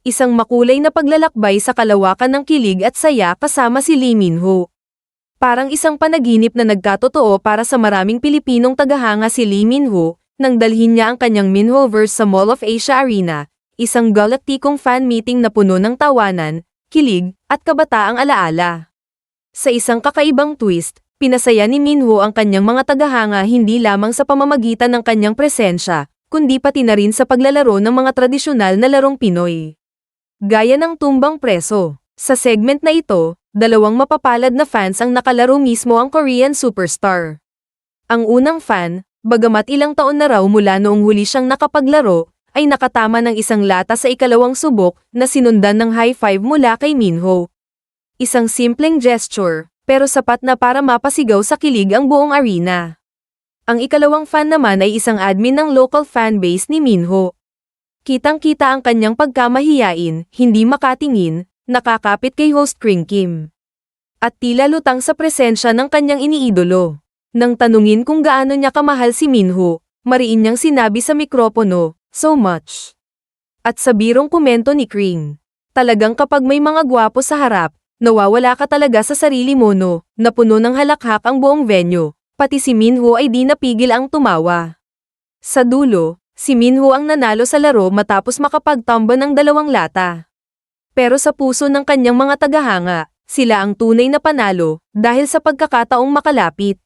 Isang makulay na paglalakbay sa kalawakan ng kilig at saya kasama si Lee Min-ho. Parang isang panaginip na nagkatotoo para sa maraming Pilipinong tagahanga si Lee Min-ho, nang dalhin niya ang kanyang Minhoverse sa Mall of Asia Arena, isang galaktikong fan meeting na puno ng tawanan, kilig, at kabataang alaala. Sa isang kakaibang twist, pinasaya ni Minho ang kanyang mga tagahanga hindi lamang sa pamamagitan ng kanyang presensya, kundi pati na rin sa paglalaro ng mga tradisyonal na larong Pinoy. Gaya ng tumbang preso. Sa segment na ito, dalawang mapapalad na fans ang nakalaro mismo ang Korean superstar. Ang unang fan, bagamat ilang taon na raw mula noong huli siyang nakapaglaro, ay nakatama ng isang lata sa ikalawang subok na sinundan ng high five mula kay Minho. Isang simpleng gesture, pero sapat na para mapasigaw sa kilig ang buong arena. Ang ikalawang fan naman ay isang admin ng local fanbase ni Minho. Kitang-kita ang kanyang pagkamahiyain, hindi makatingin, nakakapit kay host Kring Kim. At tila lutang sa presensya ng kanyang iniidolo. Nang tanungin kung gaano niya kamahal si Minho, mariin niyang sinabi sa mikropono, "So much." At sa birong komento ni Kring, "Talagang kapag may mga gwapo sa harap, nawawala ka talaga sa sarili mo no," na puno ng halakhak ang buong venue, pati si Minho ay di napigil ang tumawa. Sa dulo, si Minho ang nanalo sa laro matapos makapagtamba ng 2 lata. Pero sa puso ng kanyang mga tagahanga, sila ang tunay na panalo dahil sa pagkakataong makalapit,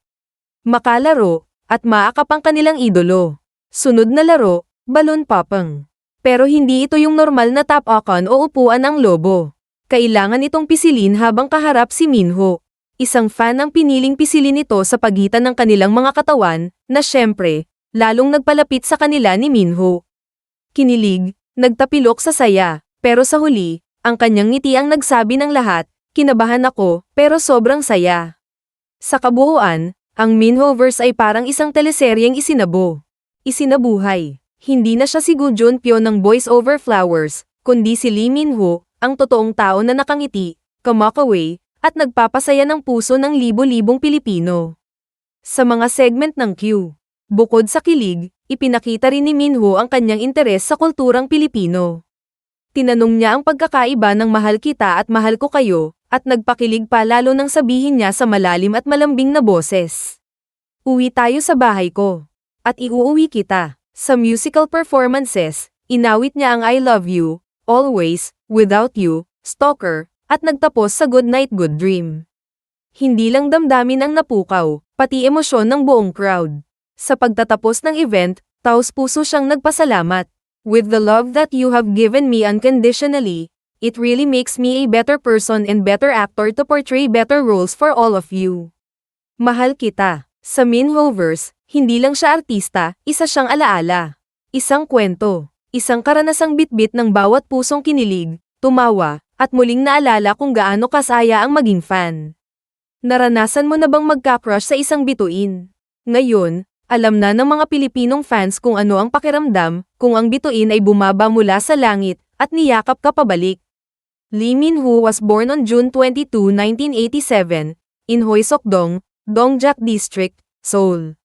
makalaro, at maakap ang kanilang idolo. Sunod na laro, balon popping. Pero hindi ito yung normal na tapakan o upuan ng lobo. Kailangan itong pisilin habang kaharap si Minho. Isang fan ang piniling pisilin ito sa pagitan ng kanilang mga katawan, na syempre, lalong nagpalapit sa kanila ni Minho. Kinilig, nagtapilok sa saya, pero sa huli, ang kanyang ngiti ang nagsabi ng lahat, "Kinabahan ako, pero sobrang saya." Sa kabuuan, ang Minhoverse ay parang isang teleseryeng isinabuhay. Hindi na siya si Gu Junpyo ng Boys Over Flowers, kundi si Lee Minho, ang totoong tao na nakangiti, kumakaway, at nagpapasaya ng puso ng libo-libong Pilipino. Sa mga segment ng Q, bukod sa kilig, ipinakita rin ni Minho ang kanyang interes sa kulturang Pilipino. Tinanong niya ang pagkakaiba ng mahal kita at mahal ko kayo, at nagpakilig pa lalo nang sabihin niya sa malalim at malambing na boses, "Uwi tayo sa bahay ko. At iuuwi kita." Sa musical performances, inawit niya ang "I Love You," "Always," "Without You," "Stalker," at nagtapos sa "Good Night Good Dream." Hindi lang damdamin ang napukaw, pati emosyon ng buong crowd. Sa pagtatapos ng event, taos-puso siyang nagpasalamat. "With the love that you have given me unconditionally, it really makes me a better person and better actor to portray better roles for all of you. Mahal kita." Sa Minhoverse, hindi lang siya artista, isa siyang alaala. Isang kwento. Isang karanasang bitbit ng bawat pusong kinilig, tumawa, at muling naalala kung gaano kasaya ang maging fan. Naranasan mo na bang magka-crush sa isang bituin? Ngayon, alam na ng mga Pilipinong fans kung ano ang pakiramdam kung ang bituin ay bumaba mula sa langit at niyakap ka pabalik. Lee Min-ho was born on June 22, 1987, in Hoi-sok-dong, Dongjak District, Seoul.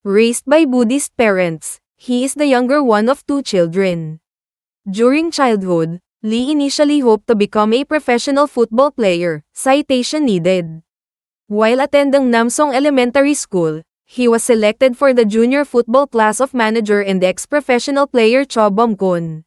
Raised by Buddhist parents, he is the younger one of 2 children. During childhood, Lee initially hoped to become a professional football player, citation needed. While attending Namsong Elementary School, he was selected for the junior football class of manager and ex-professional player Cho Bom-kun.